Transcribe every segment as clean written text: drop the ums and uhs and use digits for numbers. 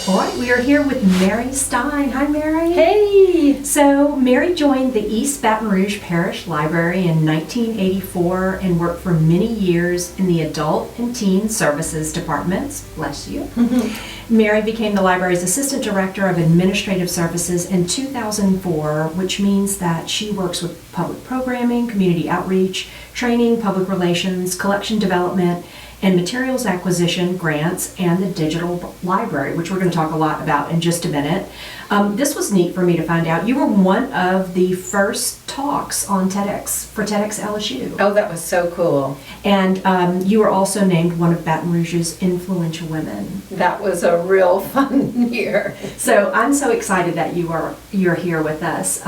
All right, we are here with Mary Stein. Hi, Mary. Hey! So, Mary joined the East Baton Rouge Parish Library in 1984 and worked for many years in the Adult and Teen Services departments. Bless you. Mary became the library's Assistant Director of Administrative Services in 2004, which means that she works with public programming, community outreach, training, public relations, collection development, and materials acquisition, grants, and the digital library, which we're going to talk a lot about in just a minute. This was neat for me to find out. You were one of the first talks on TEDx for TEDx LSU. Oh, that was so cool. And you were also named one of Baton Rouge's influential women. That was a real fun year. So I'm so excited that you're here with us.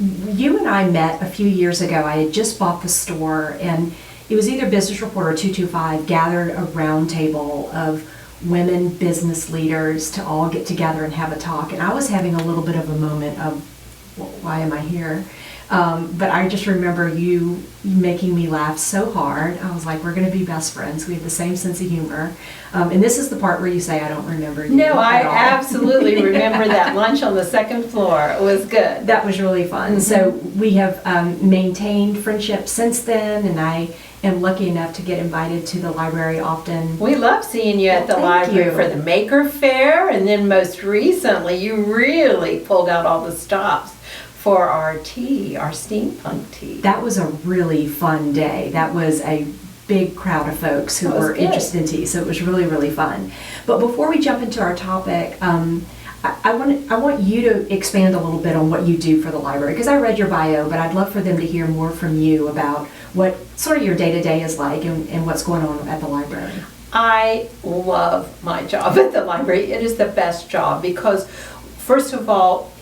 You and I met a few years ago. I had just bought the store, and it was either Business Reporter 225 gathered a round table of women business leaders to all get together and have a talk. And I was having a little bit of a moment of, well, why am I here? But I just remember you making me laugh so hard. I was like, we're going to be best friends. We have the same sense of humor. And this is the part where you say, I don't remember you. No, I at all. absolutely remember that lunch on the second floor. It was good. That was really fun. So we have maintained friendship since then, and I am lucky enough to get invited to the library often. We love seeing you at the library for the Maker Fair, and then most recently you really pulled out all the stops for our tea, our steampunk tea. That was a really fun day. That was a big crowd of folks who were interested in tea, so it was really, really fun. But before we jump into our topic, I want you to expand a little bit on what you do for the library, because I read your bio, but I'd love for them to hear more from you about what sort of your day-to-day is like and what's going on at the library. I love my job at the library. It is the best job because, first of all,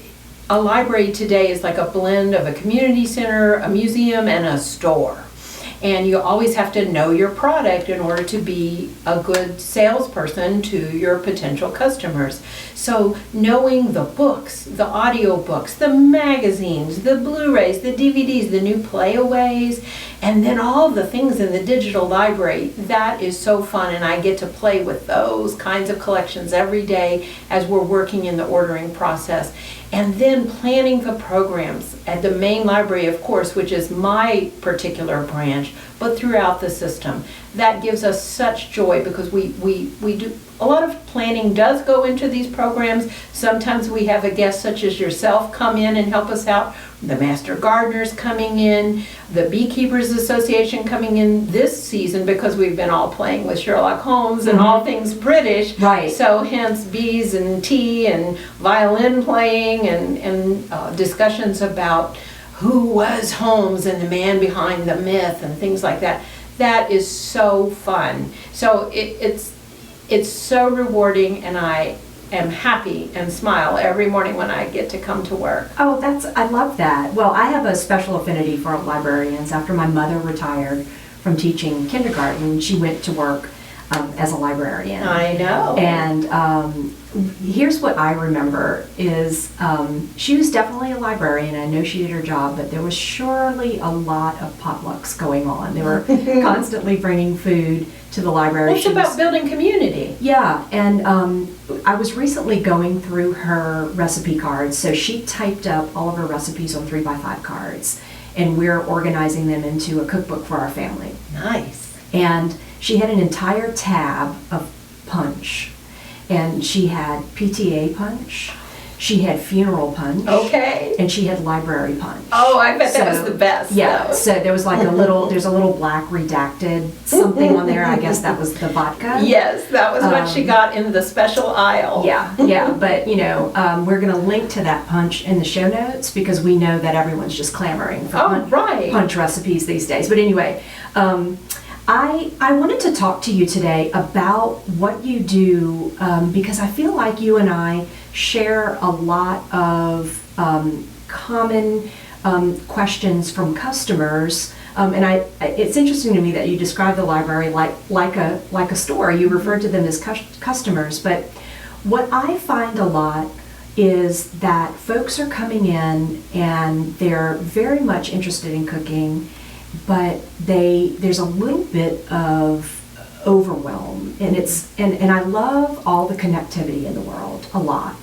a library today is like a blend of a community center, a museum, and a store. And you always have to know your product in order to be a good salesperson to your potential customers. So knowing the books, the audio books, the magazines, the Blu-rays, the DVDs, the new playaways, and then all the things in the digital library, that is so fun, and I get to play with those kinds of collections every day as we're working in the ordering process. And then planning the programs at the main library, of course, which is my particular branch, but throughout the system. That gives us such joy because we do, a lot of planning does go into these programs. Sometimes we have a guest such as yourself come in and help us out. The Master Gardeners coming in, the Beekeepers Association coming in this season because we've been all playing with Sherlock Holmes and all things British. Right. So hence bees and tea and violin playing and discussions about who was Holmes and the man behind the myth and things like that. That is so fun. So it's so rewarding, and I am happy and smile every morning when I get to come to work. Oh, I love that. Well, I have a special affinity for librarians. After my mother retired from teaching kindergarten, she went to work as a librarian. I know. And here's what I remember is she was definitely a librarian. I know she did her job, but there was surely a lot of potlucks going on. They were constantly bringing food to the library. Well, it's about building community. Yeah, and I was recently going through her recipe cards. So she typed up all of her recipes on 3x5 cards, and we're organizing them into a cookbook for our family. Nice. And she had an entire tab of punch, and she had PTA punch, she had funeral punch, okay, and she had library punch. Oh, I bet that was the best. Yeah, though. so there was like there's a little black redacted something on there. I guess that was the vodka. Yes, that was what she got in the special aisle. Yeah, but we're going to link to that punch in the show notes because we know that everyone's just clamoring for punch recipes these days. But anyway, I wanted to talk to you today about what you do because I feel like you and I share a lot of common questions from customers, and it's interesting to me that you describe the library like a store. You refer to them as customers, but what I find a lot is that folks are coming in and they're very much interested in cooking, but there's a little bit of overwhelm, and and I love all the connectivity in the world a lot.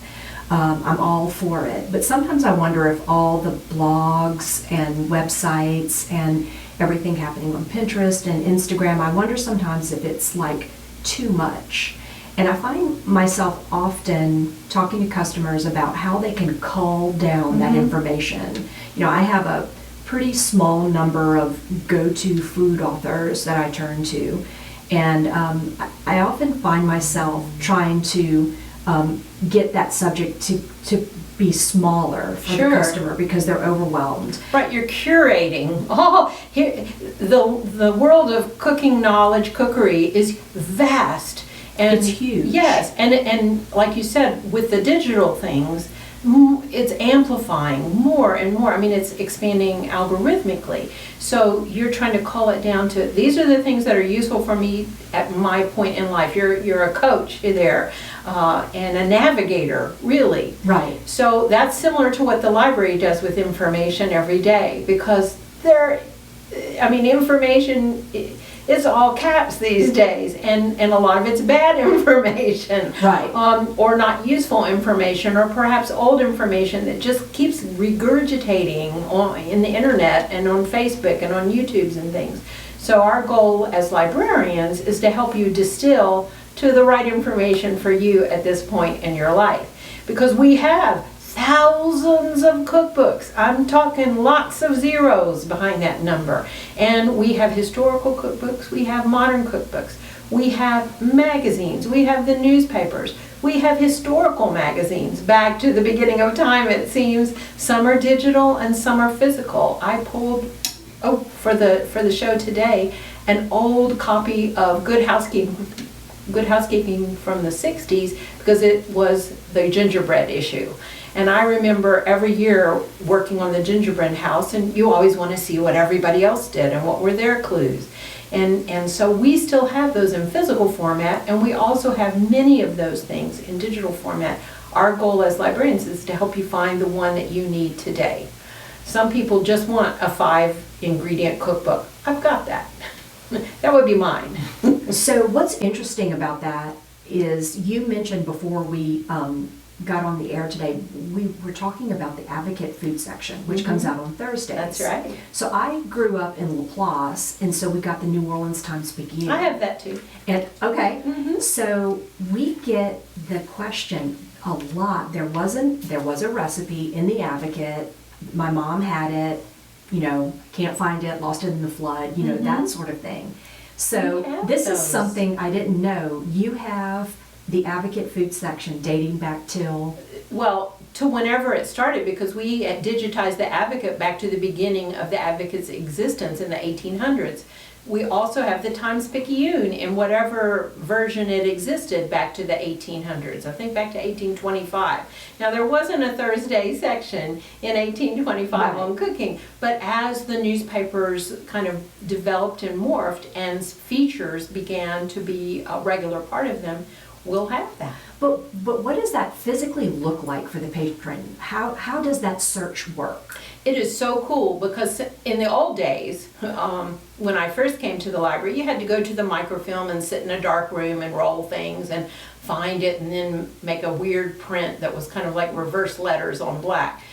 I'm all for it, but sometimes I wonder if all the blogs and websites and everything happening on Pinterest and Instagram, I wonder sometimes if it's like too much. And I find myself often talking to customers about how they can cull down that information. You know, I have a pretty small number of go-to food authors that I turn to, and I often find myself trying to get that subject to be smaller for the customer because they're overwhelmed. Right, you're curating. The world of cooking knowledge, cookery is vast. And it's huge. Yes, and like you said, with the digital things, it's amplifying more and more. I mean, it's expanding algorithmically. So you're trying to cull it down to, these are the things that are useful for me at my point in life. You're a coach there, and a navigator, really. Right. So that's similar to what the library does with information every day, because information, it's all caps these days, and a lot of it's bad information. Right. Or not useful information, or perhaps old information that just keeps regurgitating in the internet and on Facebook and on YouTubes and things. So our goal as librarians is to help you distill to the right information for you at this point in your life. Because we have thousands of cookbooks. I'm talking lots of zeros behind that number. And we have historical cookbooks, we have modern cookbooks, we have magazines, we have the newspapers, we have historical magazines back to the beginning of time, it seems. Some are digital and some are physical. I pulled, for the show today, an old copy of Good Housekeeping from the 60s, because it was the gingerbread issue. And I remember every year working on the gingerbread house, and you always want to see what everybody else did and what were their clues. And so we still have those in physical format, and we also have many of those things in digital format. Our goal as librarians is to help you find the one that you need today. Some people just want a 5-ingredient cookbook. I've got that. That would be mine. So what's interesting about that is you mentioned before we got on the air today, we were talking about the Advocate food section, which comes out on Thursdays. That's right. So I grew up in Laplace, and so we got the New Orleans Times-Picayune. I have that too. And so we get the question a lot. There was a recipe in the Advocate. My mom had it. Can't find it, lost it in the flood. That sort of thing. So this is something I didn't know. You have the Advocate food section dating back till? Well, to whenever it started, because we digitized the Advocate back to the beginning of the Advocate's existence in the 1800s. We also have the Times-Picayune in whatever version it existed back to the 1800s. I think back to 1825. Now, there wasn't a Thursday section in 1825 on cooking, but as the newspapers kind of developed and morphed and features began to be a regular part of them, we'll have that. But what does that physically look like for the patron? How does that search work? It is so cool, because in the old days, when I first came to the library, you had to go to the microfilm and sit in a dark room and roll things and find it and then make a weird print that was kind of like reverse letters on black.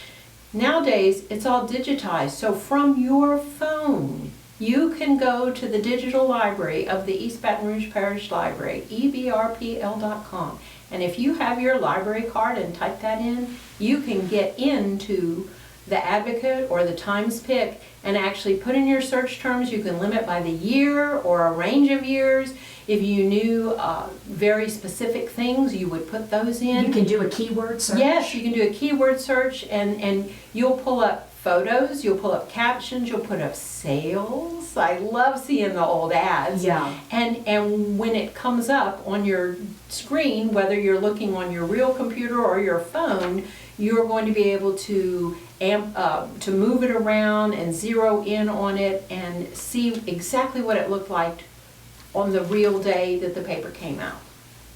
Nowadays, it's all digitized. So from your phone, you can go to the digital library of the East Baton Rouge Parish Library, ebrpl.com. And if you have your library card and type that in, you can get into the Advocate or the Times-Pic and actually put in your search terms. You can limit by the year or a range of years. If you knew very specific things, you would put those in. You can do a keyword search? Yes, you can do a keyword search, and you'll pull up photos, you'll pull up captions, you'll put up sales. I love seeing the old ads. Yeah. And when it comes up on your screen, whether you're looking on your real computer or your phone, you're going to be able to move it around and zero in on it and see exactly what it looked like on the real day that the paper came out.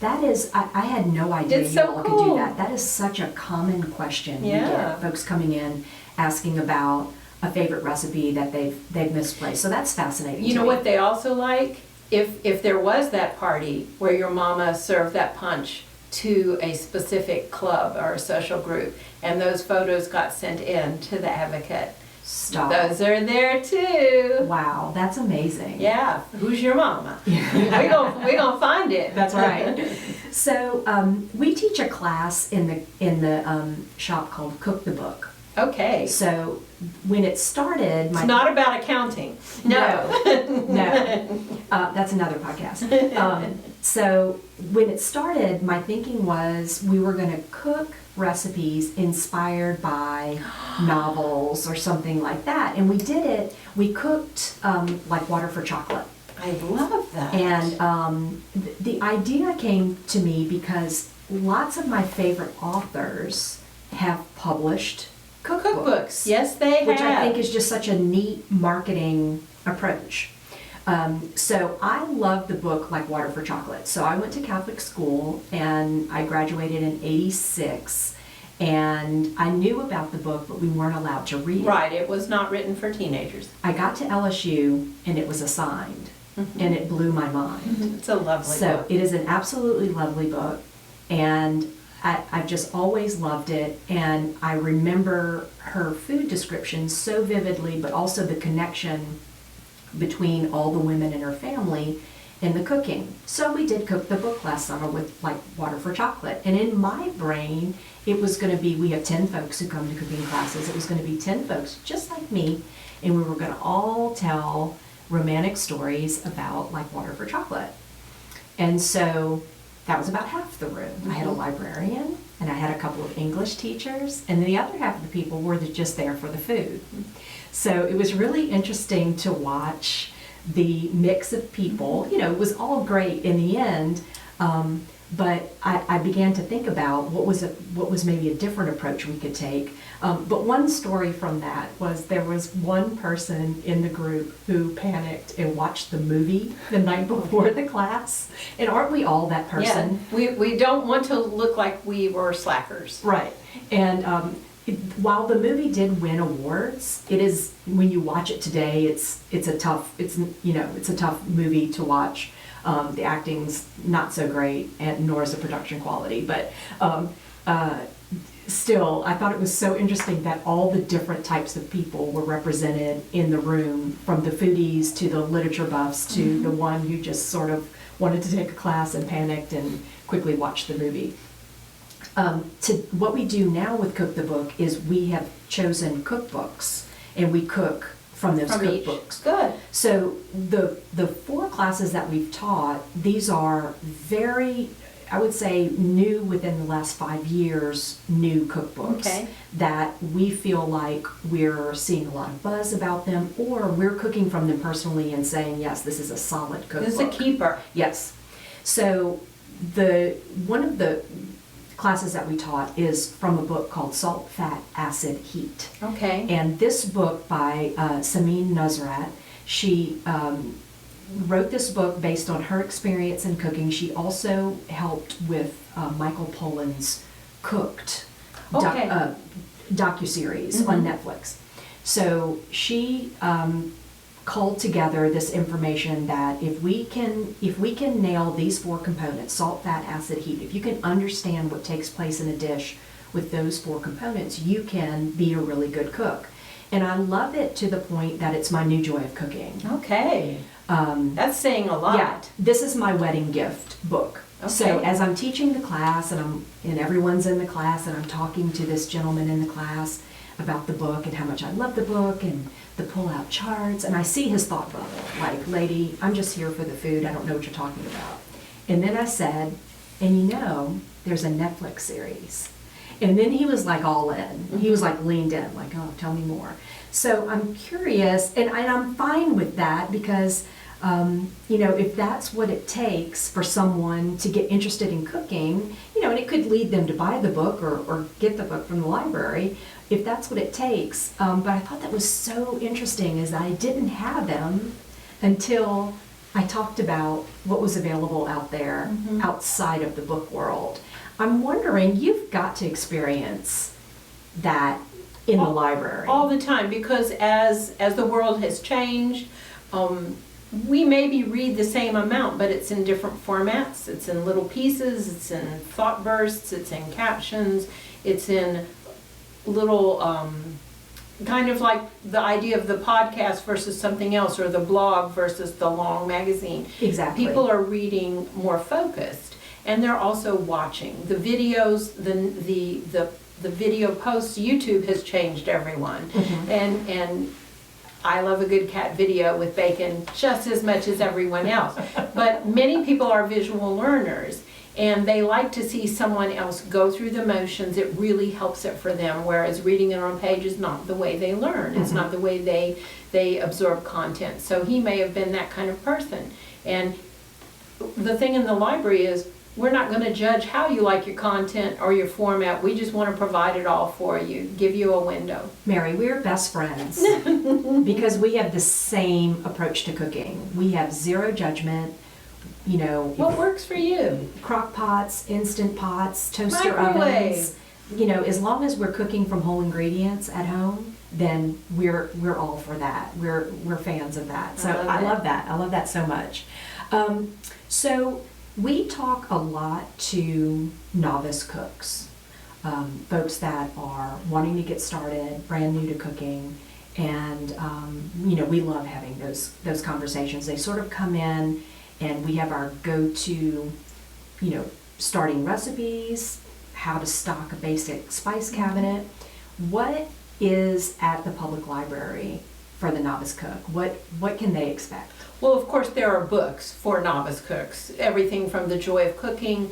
That is, I had no idea It's you so all cool. could do that. That is such a common question. Yeah. We get folks coming in asking about a favorite recipe that they've misplaced. So that's fascinating. You know what they also like? if there was that party where your mama served that punch to a specific club or a social group, and those photos got sent in to the Advocate. Stop. Those are there too. Wow, that's amazing. Yeah, who's your mama? we gonna find it. That's right. So we teach a class in the shop called Cook the Book. Okay. So when it started, it's not about accounting. No. That's another podcast. So when it started, my thinking was we were going to cook recipes inspired by novels or something like that. And we did it. We cooked like Water for Chocolate. I love that. And the idea came to me because lots of my favorite authors have published cookbooks. Yes, they have. Which I think is just such a neat marketing approach. So I love the book like Water for Chocolate. So I went to Catholic school and I graduated in '86, and I knew about the book, but we weren't allowed to read it. Right, it was not written for teenagers. I got to LSU and it was assigned, and it blew my mind. It's a lovely book. So it is an absolutely lovely book, and I've just always loved it, and I remember her food description so vividly, but also the connection between all the women in her family in the cooking. So we did cook the book last summer with like Water for Chocolate. And in my brain, it was going to be, we have 10 folks who come to cooking classes. It was going to be 10 folks just like me, and we were going to all tell romantic stories about like Water for Chocolate. And so that was about half the room. I had a librarian, and I had a couple of English teachers, and the other half of the people were just there for the food. So it was really interesting to watch the mix of people. You know, it was all great in the end, but I began to think about what was maybe a different approach we could take. But one story from that was there was one person in the group who panicked and watched the movie the night before the class. And aren't we all that person? Yeah. We don't want to look like we were slackers. Right. And while the movie did win awards, it is, when you watch it today, it's a tough movie to watch. The acting's not so great, and nor is the production quality. But still, I thought it was so interesting that all the different types of people were represented in the room, from the foodies to the literature buffs to the one who just sort of wanted to take a class and panicked and quickly watched the movie. What we do now with Cook the Book is we have chosen cookbooks, and we cook from those cookbooks. Good. So the 4 classes that we've taught, these are very, I would say, new within the last 5 years, new cookbooks that we feel like we're seeing a lot of buzz about them, or we're cooking from them personally and saying, yes, this is a solid cookbook. This is a keeper. Yes. So one of the classes that we taught is from a book called Salt, Fat, Acid, Heat. Okay. And this book by Samin Nosrat, she wrote this book based on her experience in cooking. She also helped with Michael Pollan's Cooked docuseries on Netflix. So she culled together this information that if we can nail these 4 components, salt, fat, acid, heat, if you can understand what takes place in a dish with those 4 components, you can be a really good cook. And I love it to the point that it's my new joy of cooking. Okay. That's saying a lot. Yeah, this is my wedding gift book. Okay. So as I'm teaching the class and everyone's in the class, and I'm talking to this gentleman in the class about the book and how much I love the book and the pull-out charts, and I see his thought bubble, like, lady, I'm just here for the food, I don't know what you're talking about. And then I said, and there's a Netflix series. And then he was like all in. He was like leaned in, like, oh, tell me more. So I'm curious, and I'm fine with that because, if that's what it takes for someone to get interested in cooking, and it could lead them to buy the book or get the book from the library, if that's what it takes. But I thought that was so interesting, is that I didn't have them until I talked about what was available out there outside of the book world. I'm wondering, you've got to experience that in the library. All the time, because as the world has changed, we maybe read the same amount, but it's in different formats. It's in little pieces, it's in thought bursts, it's in captions, it's in little, kind of like the idea of the podcast versus something else, or the blog versus the long magazine. Exactly. People are reading more focused, and they're also watching. The videos, the video posts, YouTube has changed everyone. And I love a good cat video with bacon just as much as everyone else. But many people are visual learners, and they like to see someone else go through the motions. It really helps it for them, whereas reading it on page is not the way they learn. It's not the way they absorb content. So he may have been that kind of person. And the thing in the library is, we're not going to judge how you like your content or your format. We just want to provide it all for you, give you a window. Mary, we're best friends because we have the same approach to cooking. We have zero judgment. You know, what works for you? Crock pots, instant pots, toaster Microwave. ovens. You know, as long as we're cooking from whole ingredients at home, then we're all for that. We're fans of that. So I love that. I love that so much. So we talk a lot to novice cooks, folks that are wanting to get started, brand new to cooking, and you know, we love having those conversations. They sort of come in, and we have our go-to, you know, starting recipes, how to stock a basic spice cabinet. What is at the public library for the novice cook? What can they expect? Well, of course, there are books for novice cooks. Everything from The Joy of Cooking,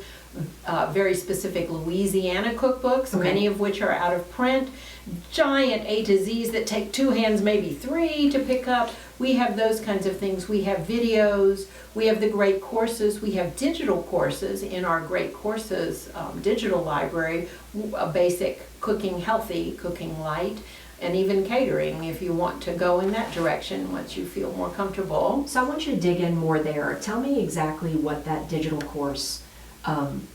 very specific Louisiana cookbooks, many of which are out of print, giant A to Zs that take 2 hands, maybe 3 to pick up. We have those kinds of things. We have videos. We have the great courses. We have digital courses in our great courses digital library, a basic cooking healthy, cooking light, and even catering if you want to go in that direction once you feel more comfortable. So I want you to dig in more there. Tell me exactly what that digital course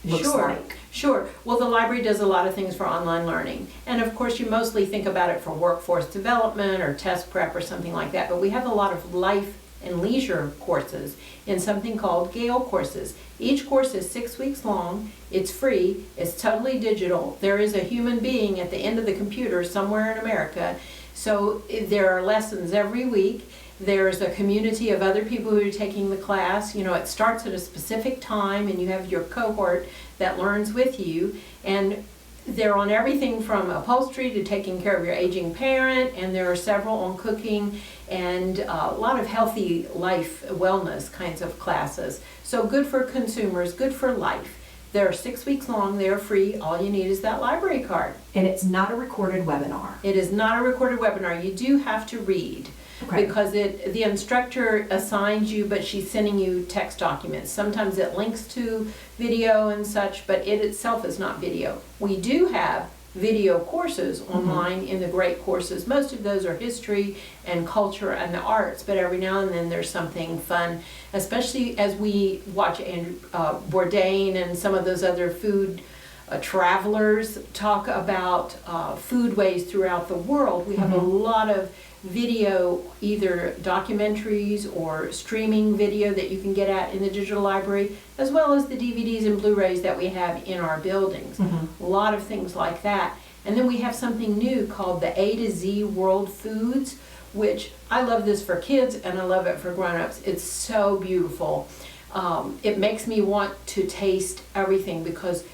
looks like. Sure. Well, the library does a lot of things for online learning. And of course, you mostly think about it for workforce development or test prep or something like that. But we have a lot of life and leisure courses in something called Gale courses. Each course is 6 weeks long. It's free. It's totally digital. There is a human being at the end of the computer somewhere in America. So there are lessons every week. There's a community of other people who are taking the class. You know, it starts at a specific time, and you have your cohort that learns with you. And they're on everything from upholstery to taking care of your aging parent, and there are several on cooking and a lot of healthy life wellness kinds of classes. So good for consumers, good for life. They're 6 weeks long, they're free. All you need is that library card. And it's not a recorded webinar. It is not a recorded webinar. You do have to read. Okay. Because the instructor assigns you, but she's sending you text documents. Sometimes it links to video and such, but it itself is not video. We do have video courses online in the great courses. Most of those are history and culture and the arts, but every now and then there's something fun, especially as we watch Andrew Bourdain and some of those other food travelers talk about foodways throughout the world. We have a lot of video, either documentaries or streaming video that you can get at in the digital library, as well as the DVDs and Blu-rays that we have in our buildings. A lot of things like that. And then we have something new called the A to Z World Foods, which I love this for kids and I love it for grown-ups. It's so beautiful. It makes me want to taste everything because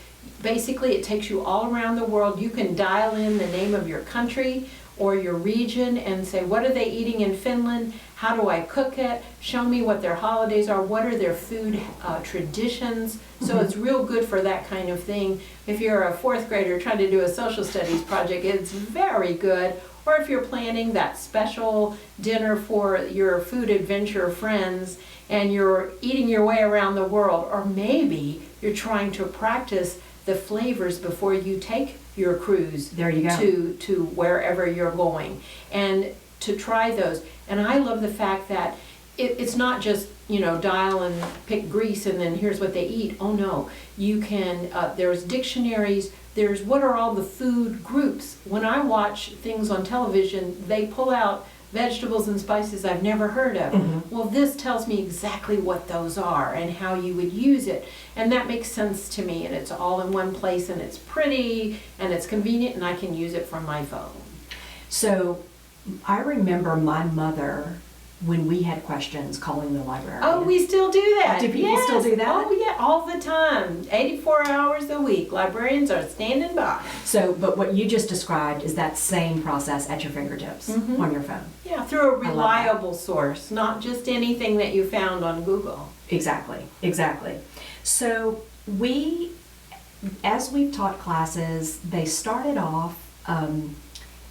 basically it takes you all around the world. You can dial in the name of your country or your region and say, what are they eating in Finland? How do I cook it? Show me what their holidays are. What are their food traditions? So it's real good for that kind of thing. If you're a 4th grader trying to do a social studies project, it's very good. Or if you're planning that special dinner for your food adventure friends and you're eating your way around the world, or maybe you're trying to practice the flavors before you take your cruise there you go. to wherever you're going, and to try those. And I love the fact that it's not just, you know, dial and pick Greece and then here's what they eat. Oh no, you can, there's dictionaries, there's what are all the food groups. When I watch things on television, they pull out vegetables and spices I've never heard of. Mm-hmm. Well, this tells me exactly what those are and how you would use it. And that makes sense to me, and it's all in one place, and it's pretty, and it's convenient, and I can use it from my phone. So I remember my mother, when we had questions, calling the library. Oh, we still do that. Do people still do that? Oh, yeah, all the time. 84 hours a week. Librarians are standing by. So, but what you just described is that same process at your fingertips on your phone. Yeah, through a reliable source, not just anything that you found on Google. Exactly, exactly. So as we've taught classes, they started off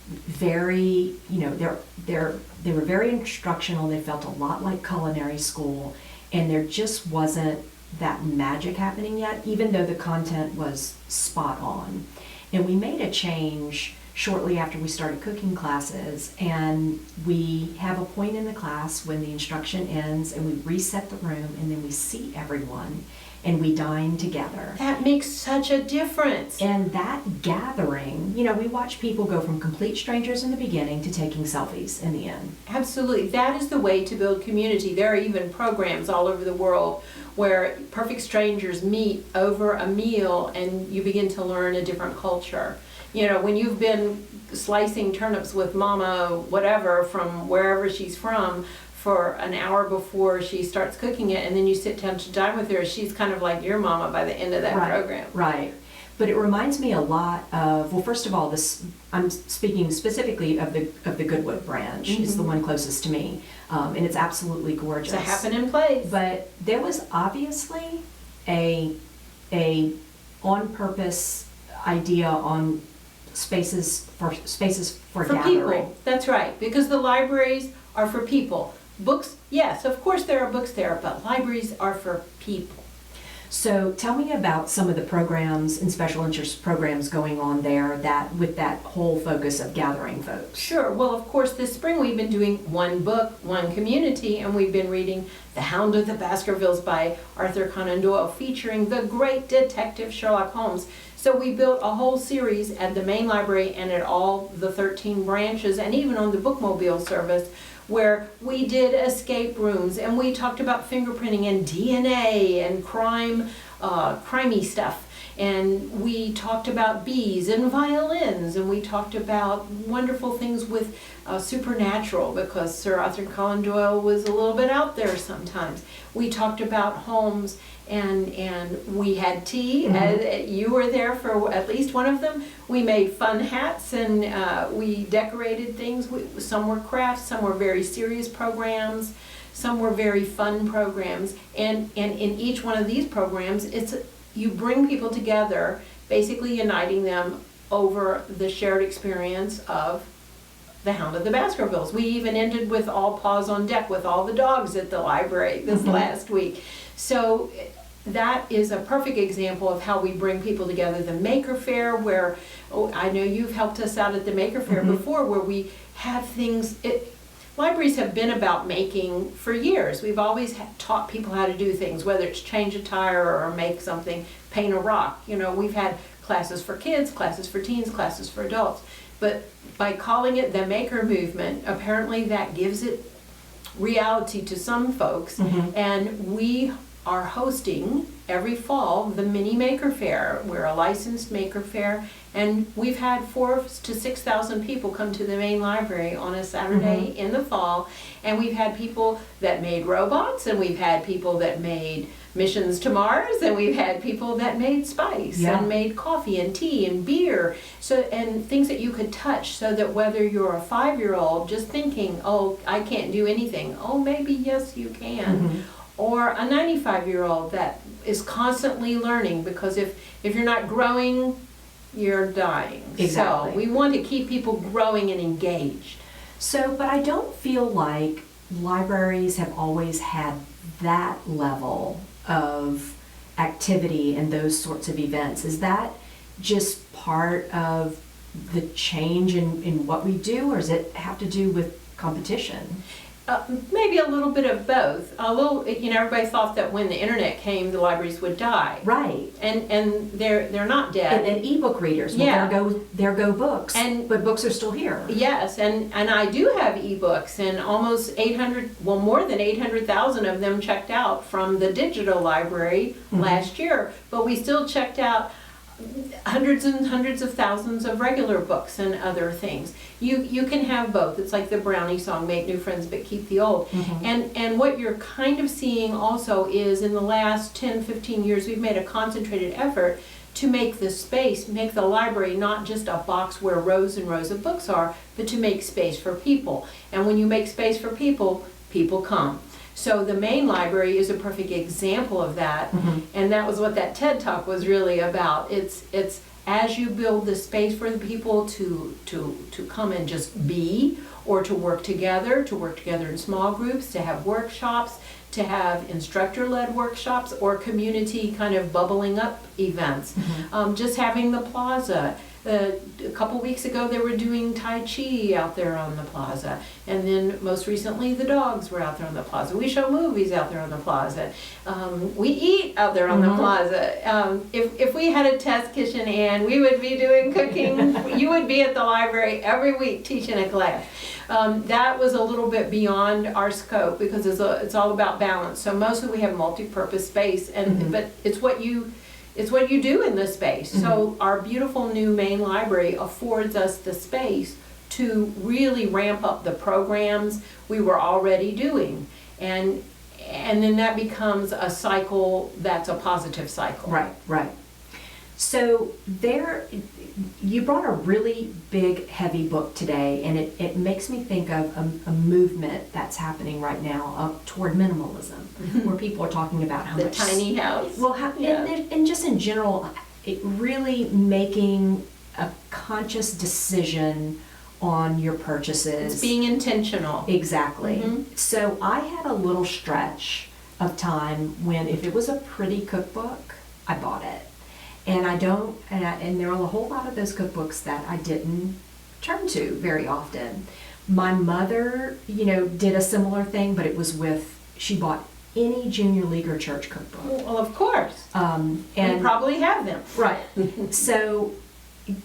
very, they were very instructional. They felt a lot like culinary school, and there just wasn't that magic happening yet, even though the content was spot on. And we made a change shortly after we started cooking classes, and we have a point in the class when the instruction ends, and we reset the room, and then we seat everyone, and we dine together. That makes such a difference. And that gathering, we watch people go from complete strangers in the beginning to taking selfies in the end. Absolutely. That is the way to build community. There are even programs all over the world where perfect strangers meet over a meal and you begin to learn a different culture. When you've been slicing turnips with mama, whatever, from wherever she's from, for an hour before she starts cooking it, and then you sit down to dine with her, she's kind of like your mama by the end of that program. Right. But it reminds me a lot of, well, first of all, I'm speaking specifically of the Goodwood branch. It's the one closest to me, and it's absolutely gorgeous. It's a happening place. But there was obviously a on-purpose idea on spaces for gathering. People. That's right, because the libraries are for people. Books, yes, of course there are books there, but libraries are for people. So tell me about some of the programs and special interest programs going on there with that whole focus of gathering folks. Sure. Well, of course, this spring we've been doing one book, one community, and we've been reading The Hound of the Baskervilles by Arthur Conan Doyle, featuring the great detective Sherlock Holmes. So we built a whole series at the main library and at all the 13 branches, and even on the bookmobile service, where we did escape rooms and we talked about fingerprinting and DNA and crimey stuff. And we talked about bees and violins, and we talked about wonderful things with supernatural, because Sir Arthur Conan Doyle was a little bit out there sometimes. We talked about Holmes, and we had tea. You were there for at least one of them. We made fun hats, and we decorated things. Some were crafts, some were very serious programs, some were very fun programs. And in each one of these programs, you bring people together, basically uniting them over the shared experience of The Hound of the Baskervilles. We even ended with All Paws on Deck with all the dogs at the library this last week. So that is a perfect example of how we bring people together. The Maker Faire, where I know you've helped us out at the Maker Faire before, where we have things. Libraries have been about making for years. We've always taught people how to do things, whether it's change a tire or make something, paint a rock. We've had classes for kids, classes for teens, classes for adults. But by calling it the Maker Movement, apparently that gives it reality to some folks. And we are hosting every fall the mini Maker Faire. We're a licensed Maker Faire, and we've had 4,000 to 6,000 people come to the main library on a Saturday in the fall, and we've had people that made robots, and we've had people that made missions to Mars, and we've had people that made spice and made coffee and tea and beer, and things that you could touch, so that whether you're a 5-year-old just thinking, oh, I can't do anything, oh, maybe yes you can. Or a 95-year-old that is constantly learning, because if you're not growing, you're dying. Exactly. So we want to keep people growing and engaged. So, but I don't feel like libraries have always had that level of activity and those sorts of events. Is that just part of the change in what we do, or does it have to do with competition? Maybe a little bit of both. A little, everybody thought that when the internet came, the libraries would die. Right. And they're not dead. And ebook readers. Well, Yeah. there go books. But books are still here. Yes, and I do have ebooks, and almost 800, well, more than 800,000 of them checked out from the digital library last year. But we still checked out hundreds and hundreds of thousands of regular books and other things. You can have both. It's like the Brownie song, make new friends but keep the old. And what you're kind of seeing also is in the last 10, 15 years, we've made a concentrated effort to make the space, make the library not just a box where rows and rows of books are, but to make space for people. And when you make space for people, people come. So the main library is a perfect example of that, and that was what that TED Talk was really about. It's as you build the space for the people to come and just be, or to work together in small groups, to have workshops, to have instructor-led workshops, or community kind of bubbling up events. Just having the plaza. A couple weeks ago they were doing Tai Chi out there on the plaza, and then most recently the dogs were out there on the plaza. We show movies out there on the plaza. We eat out there on the plaza. If we had a test kitchen, Ann, we would be doing cooking. You would be at the library every week teaching a class. That was a little bit beyond our scope because it's all about balance. So mostly we have multi-purpose space, but it's what you do in this space. So our beautiful new main library affords us the space to really ramp up the programs we were already doing. And then that becomes a cycle that's a positive cycle. Right. So you brought a really big, heavy book today, and it makes me think of a movement that's happening right now up toward minimalism, where people are talking about how the much tiny house. Well, and just in general, it really making a conscious decision on your purchases. It's being intentional. Exactly. So I had a little stretch of time when, if it was a pretty cookbook, I bought it. And and there are a whole lot of those cookbooks that I didn't turn to very often. My mother, did a similar thing, but it was she bought any junior league or church cookbook. Well, of course. And you probably have them. Right. So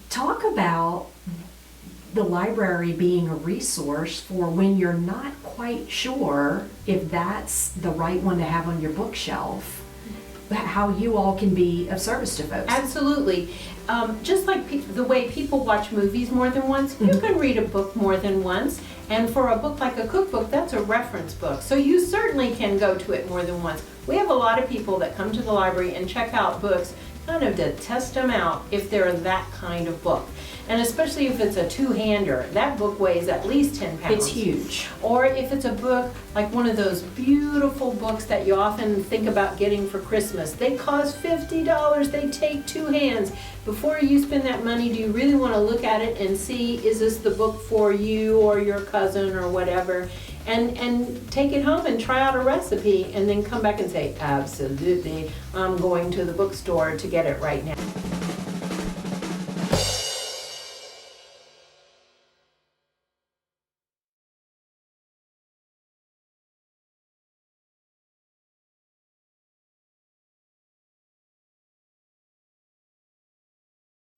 talk about the library being a resource for when you're not quite sure if that's the right one to have on your bookshelf. How you all can be of service to folks. Absolutely. Just like the way people watch movies more than once, you can read a book more than once. And for a book like a cookbook, that's a reference book. So you certainly can go to it more than once. We have a lot of people that come to the library and check out books kind of to test them out if they're that kind of book. And especially if it's a two-hander, that book weighs at least 10 pounds. It's huge. Or if it's a book like one of those beautiful books that you often think about getting for Christmas. They cost $50, they take two hands. Before you spend that money, do you really want to look at it and see, is this the book for you or your cousin or whatever? And take it home and try out a recipe and then come back and say, absolutely, I'm going to the bookstore to get it right now.